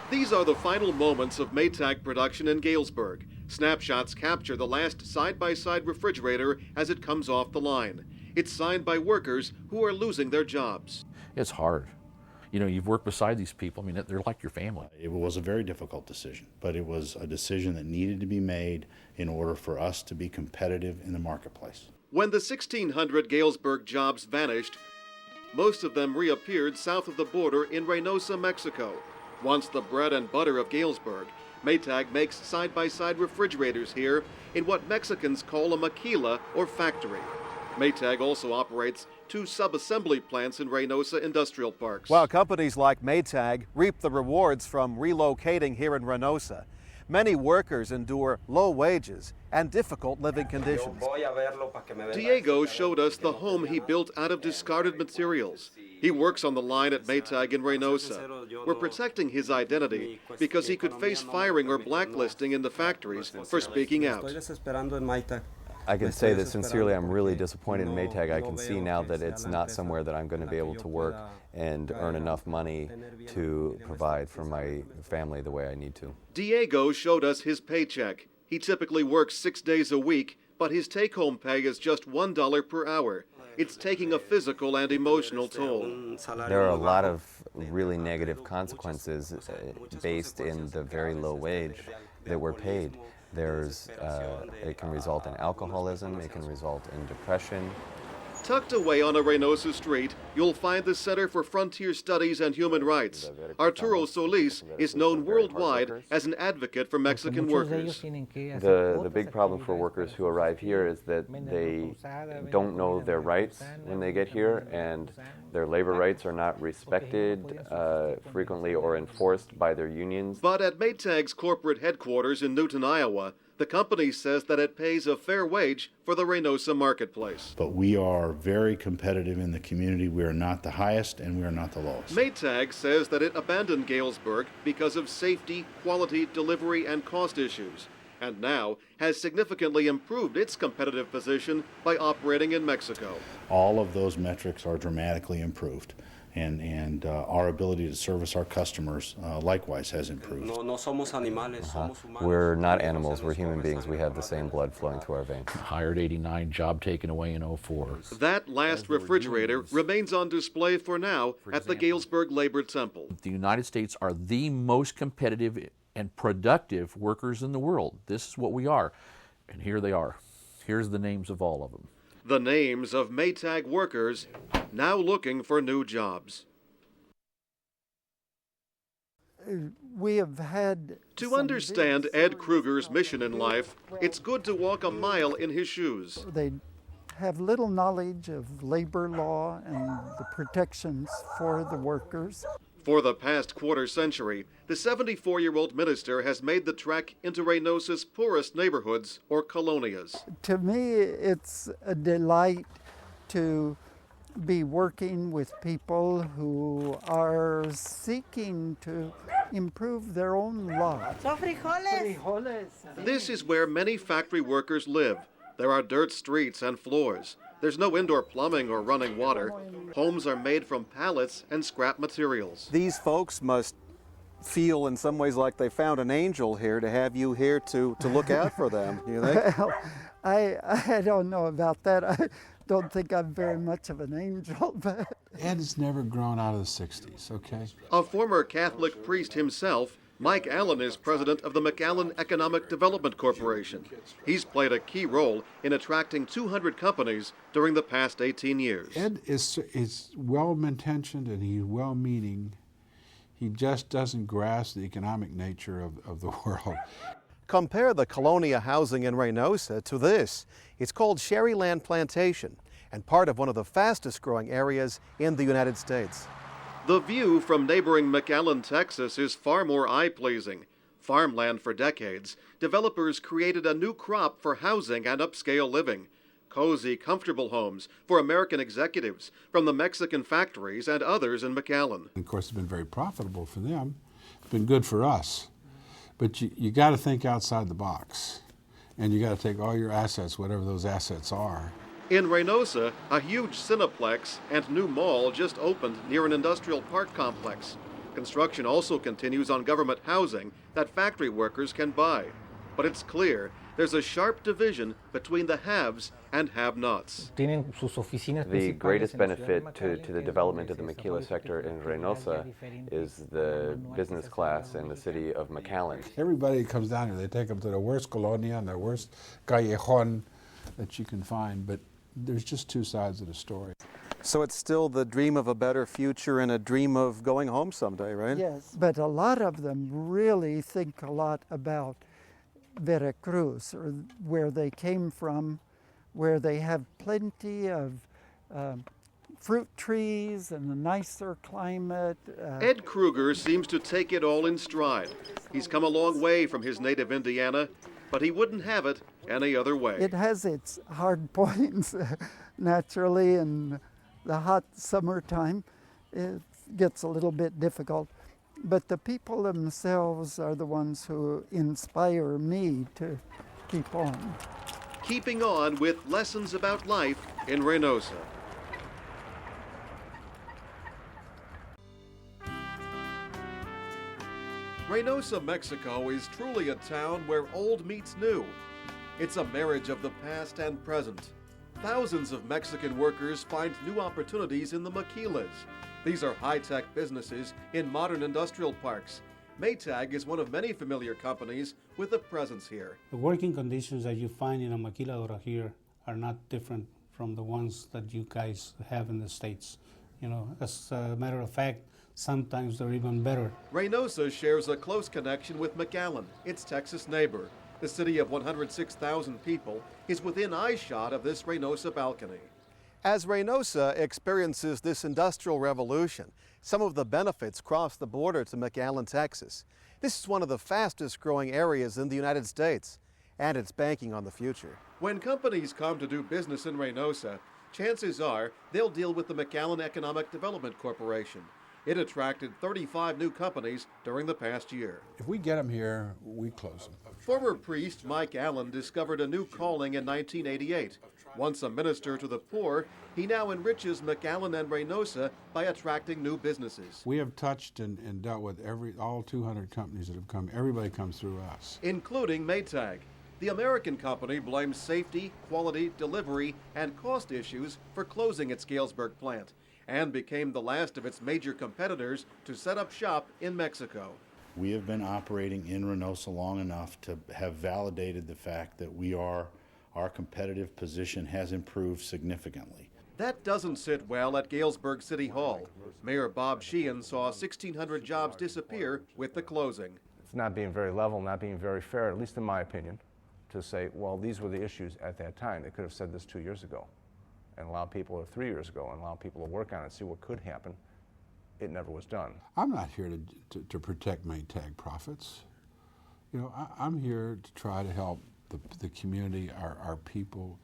These are the final moments of Maytag production in Galesburg. Snapshots capture the last side-by-side refrigerator as it comes off the line. It's signed by workers who are losing their jobs. It's hard. You know, you've worked beside these people. I mean, they're like your family. It was a very difficult decision, but it was a decision that needed to be made in order for us to be competitive in the marketplace. When the 1,600 Galesburg jobs vanished, most of them reappeared south of the border in Reynosa, Mexico. Once the bread and butter of Galesburg, Maytag makes side-by-side refrigerators here in what Mexicans call a maquila or factory. Maytag also operates 2 sub-assembly plants in Reynosa industrial parks. While companies like Maytag reap the rewards from relocating here in Reynosa, many workers endure low wages and difficult living conditions. Diego showed us the home he built out of discarded materials. He works on the line at Maytag in Reynosa. We're protecting his identity because he could face firing or blacklisting in the factories for speaking out. I can say that sincerely I'm really disappointed in Maytag. I can see now that it's not somewhere that I'm going to be able to work and earn enough money to provide for my family the way I need to. Diego showed us his paycheck. He typically works 6 days a week, but his take-home pay is just $1 per hour. It's taking a physical and emotional toll. There are a lot of really negative consequences based in the very low wage that we're paid. It can result in alcoholism, it can result in depression. Tucked away on a Reynosa street, you'll find the Center for Frontier Studies and Human Rights. Arturo Solis is known worldwide as an advocate for Mexican workers. The big problem for workers who arrive here is that they don't know their rights when they get here, and their labor rights are not respected frequently or enforced by their unions. But at Maytag's corporate headquarters in Newton, Iowa, the company says that it pays a fair wage for the Reynosa marketplace. But we are very competitive in the community. We are not the highest and we are not the lowest. Maytag says that it abandoned Galesburg because of safety, quality, delivery, and cost issues, and now has significantly improved its competitive position by operating in Mexico. All of those metrics are dramatically improved. And our ability to service our customers likewise has improved. We're not animals, we're human beings. We have the same blood flowing through our veins. Hired 89, job taken away in 04. That last refrigerator remains on display for now at the Galesburg Labor Temple. The United States are the most competitive and productive workers in the world. This is what we are, and here they are. Here's the names of all of them. The names of Maytag workers now looking for new jobs. We have had to understand Ed Kruger's mission in life, it's good to walk a mile in his shoes. They have little knowledge of labor law and the protections for the workers. For the past quarter century, the 74-year-old minister has made the trek into Reynosa's poorest neighborhoods, or colonias. To me, it's a delight to be working with people who are seeking to improve their own lives. This is where many factory workers live. There are dirt streets and floors. There's no indoor plumbing or running water. Homes are made from pallets and scrap materials. These folks must feel in some ways like they found an angel here to have you here to look out for them, you think? Well, I don't know about that. I don't think I'm very much of an angel, but... Ed has never grown out of the 60s, okay? A former Catholic priest himself, Mike Allen is president of the McAllen Economic Development Corporation. He's played a key role in attracting 200 companies during the past 18 years. Ed is well-intentioned and he's well-meaning. He just doesn't grasp the economic nature of the world. Compare the colonia housing in Reynosa to this. It's called Sherryland Plantation and part of one of the fastest growing areas in the United States. The view from neighboring McAllen, Texas is far more eye-pleasing. Farmland for decades, developers created a new crop for housing and upscale living. Cozy, comfortable homes for American executives from the Mexican factories and others in McAllen. Of course, it's been very profitable for them. It's been good for us. But you got to think outside the box. And you got to take all your assets, whatever those assets are. In Reynosa, a huge Cineplex and new mall just opened near an industrial park complex. Construction also continues on government housing that factory workers can buy. But it's clear there's a sharp division between the haves and have-nots. The greatest benefit to the development of the maquila sector in Reynosa is the business class in the city of McAllen. Everybody comes down here, they take them to the worst colonia and the worst callejon that you can find, but there's just two sides of the story. So it's still the dream of a better future and a dream of going home someday, right? Yes, but a lot of them really think a lot about Veracruz, or where they came from, where they have plenty of fruit trees and a nicer climate. Ed Kruger seems to take it all in stride. He's come a long way from his native Indiana, but he wouldn't have it any other way. It has its hard points, naturally, in the hot summertime. It gets a little bit difficult. But the people themselves are the ones who inspire me to keep on. Keeping on with lessons about life in Reynosa. Reynosa, Mexico is truly a town where old meets new. It's a marriage of the past and present. Thousands of Mexican workers find new opportunities in the maquilas. These are high-tech businesses in modern industrial parks. Maytag is one of many familiar companies with a presence here. The working conditions that you find in a maquiladora here are not different from the ones that you guys have in the States. You know, as a matter of fact, sometimes they're even better. Reynosa shares a close connection with McAllen, its Texas neighbor. The city of 106,000 people is within eyeshot of this Reynosa balcony. As Reynosa experiences this industrial revolution, some of the benefits cross the border to McAllen, Texas. This is one of the fastest growing areas in the United States, and it's banking on the future. When companies come to do business in Reynosa, chances are they'll deal with the McAllen Economic Development Corporation. It attracted 35 new companies during the past year. If we get them here, we close them. Former priest Mike Allen discovered a new calling in 1988. Once a minister to the poor, he now enriches McAllen and Reynosa by attracting new businesses. We have touched and dealt with all 200 companies that have come. Everybody comes through us. Including Maytag. The American company blames safety, quality, delivery, and cost issues for closing its Galesburg plant, and became the last of its major competitors to set up shop in Mexico. We have been operating in Reynosa long enough to have validated the fact that our competitive position has improved significantly. That doesn't sit well at Galesburg City Hall. Mayor Bob Sheehan saw 1,600 jobs disappear with the closing. It's not being very level, not being very fair, at least in my opinion, to say, well, these were the issues at that time. They could have said this 2 years ago and allowed people, or 3 years ago, and allowed people to work on it and see what could happen. It never was done. I'm not here to protect Maytag profits. You know, I'm here to try to help the community, our people,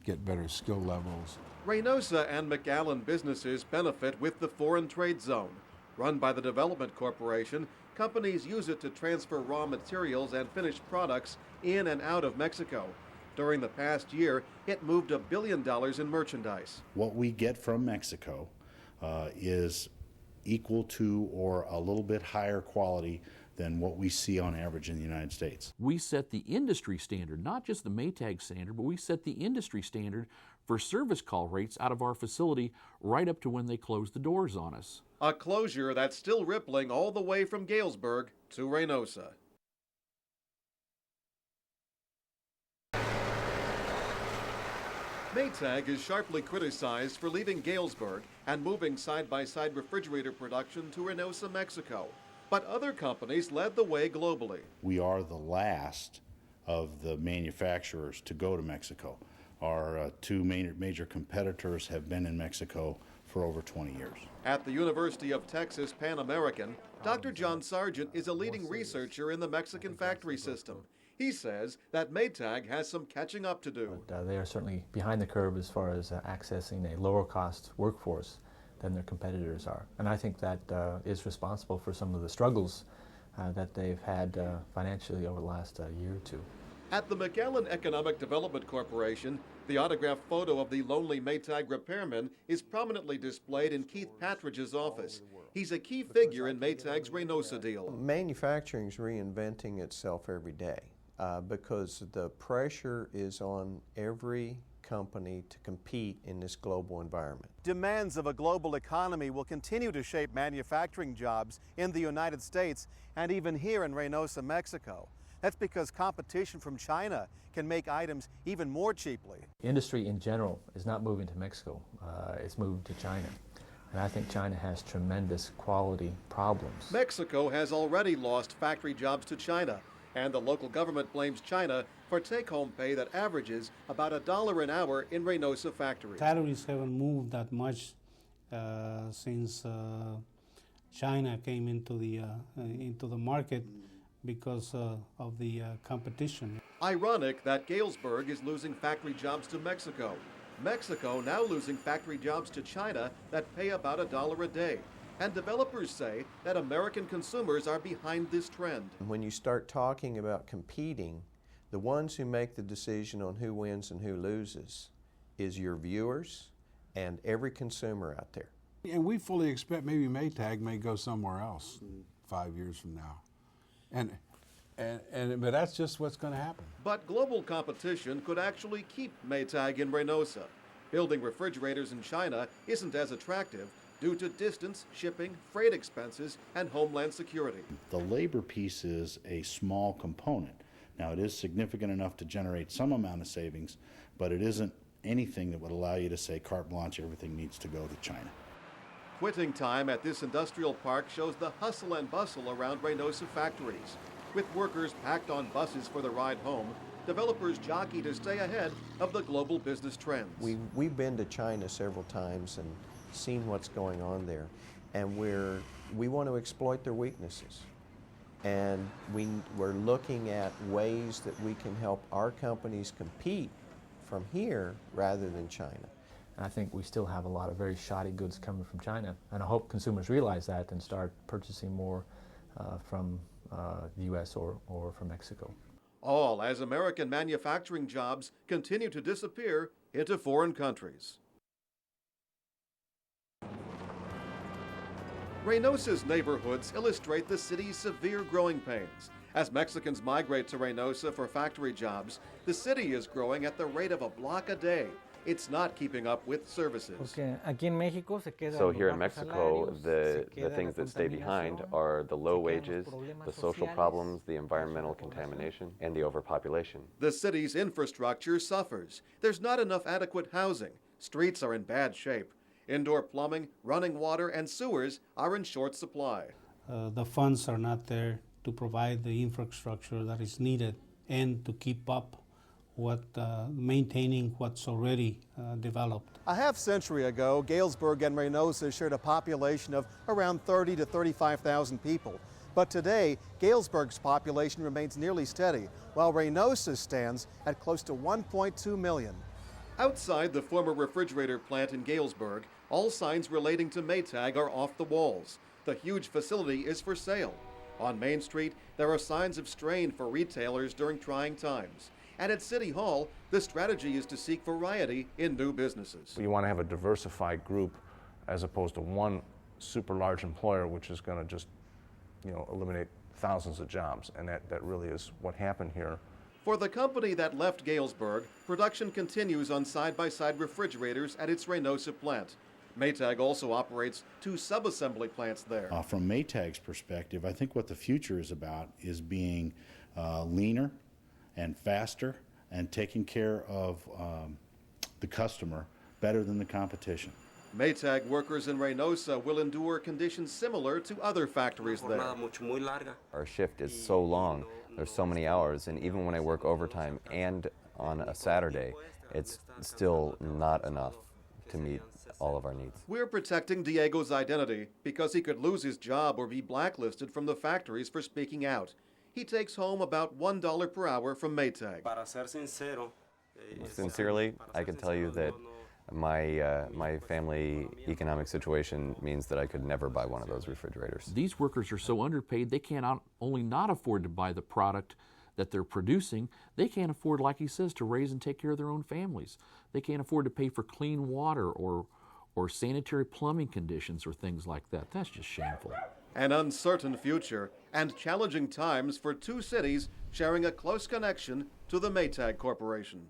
get better skill levels. Reynosa and McAllen businesses benefit with the Foreign Trade Zone. Run by the Development Corporation, companies use it to transfer raw materials and finished products in and out of Mexico. During the past year, it moved $1 billion in merchandise. What we get from Mexico is equal to or a little bit higher quality than what we see on average in the United States. We set the industry standard, not just the Maytag standard, but we set the industry standard for service call rates out of our facility right up to when they close the doors on us. A closure that's still rippling all the way from Galesburg to Reynosa. Maytag is sharply criticized for leaving Galesburg and moving side-by-side refrigerator production to Reynosa, Mexico. But other companies led the way globally. We are the last of the manufacturers to go to Mexico. Our two major competitors have been in Mexico for over 20 years. At the University of Texas Pan American, Dr. John Sargent is a leading researcher in the Mexican factory system. He says that Maytag has some catching up to do. They are certainly behind the curve as far as accessing a lower cost workforce than their competitors are. And I think that is responsible for some of the struggles that they've had financially over the last year or two. At the McAllen Economic Development Corporation, the autographed photo of the lonely Maytag repairman is prominently displayed in Keith Patridge's office. He's a key figure in Maytag's Reynosa deal. Manufacturing is reinventing itself every day because the pressure is on every company to compete in this global environment. Demands of a global economy will continue to shape manufacturing jobs in the United States and even here in Reynosa, Mexico. That's because competition from China can make items even more cheaply. Industry in general is not moving to Mexico, it's moving to China. And I think China has tremendous quality problems. Mexico has already lost factory jobs to China, and the local government blames China for take-home pay that averages about $1 an hour in Reynosa factories. Salaries haven't moved that much since China came into the market because of the competition. Ironic that Galesburg is losing factory jobs to Mexico. Mexico now losing factory jobs to China that pay about $1 a day. And developers say that American consumers are behind this trend. When you start talking about competing, the ones who make the decision on who wins and who loses is your viewers and every consumer out there. And we fully expect maybe Maytag may go somewhere else 5 years from now. But that's just what's going to happen. But global competition could actually keep Maytag in Reynosa. Building refrigerators in China isn't as attractive due to distance, shipping, freight expenses, and homeland security. The labor piece is a small component. Now, it is significant enough to generate some amount of savings, but it isn't anything that would allow you to say carte blanche, everything needs to go to China. Quitting time at this industrial park shows the hustle and bustle around Reynosa factories. With workers packed on buses for the ride home, developers jockey to stay ahead of the global business trends. We've been to China several times and seen what's going on there, and we want to exploit their weaknesses. And we're looking at ways that we can help our companies compete from here rather than China. And I think we still have a lot of very shoddy goods coming from China, and I hope consumers realize that and start purchasing more from the U.S. or from Mexico. All as American manufacturing jobs continue to disappear into foreign countries. Reynosa's neighborhoods illustrate the city's severe growing pains. As Mexicans migrate to Reynosa for factory jobs, the city is growing at the rate of a block a day. It's not keeping up with services. So here in Mexico, the things that stay behind are the low wages, the social problems, the environmental contamination, and the overpopulation. The city's infrastructure suffers. There's not enough adequate housing. Streets are in bad shape. Indoor plumbing, running water, and sewers are in short supply. The funds are not there to provide the infrastructure that is needed and to keep up maintaining what's already developed. A half century ago, Galesburg and Reynosa shared a population of around 30 to 35,000 people. But today, Galesburg's population remains nearly steady, while Reynosa stands at close to 1.2 million. Outside the former refrigerator plant in Galesburg, all signs relating to Maytag are off the walls. The huge facility is for sale. On Main Street, there are signs of strain for retailers during trying times. And at City Hall, the strategy is to seek variety in new businesses. You want to have a diversified group as opposed to one super large employer, which is going to just, eliminate thousands of jobs. And that really is what happened here. For the company that left Galesburg, production continues on side-by-side refrigerators at its Reynosa plant. Maytag also operates 2 sub-assembly plants there. From Maytag's perspective, I think what the future is about is being leaner and faster and taking care of the customer better than the competition. Maytag workers in Reynosa will endure conditions similar to other factories there. Our shift is so long, there's so many hours, and even when I work overtime and on a Saturday, it's still not enough to meet all of our needs. We're protecting Diego's identity because he could lose his job or be blacklisted from the factories for speaking out. He takes home about $1 per hour from Maytag. Sincerely, I can tell you that my family economic situation means that I could never buy one of those refrigerators. These workers are so underpaid they can't only not afford to buy the product that they're producing, they can't afford, like he says, to raise and take care of their own families. They can't afford to pay for clean water or sanitary plumbing conditions or things like that. That's just shameful. An uncertain future and challenging times for two cities sharing a close connection to the Maytag Corporation.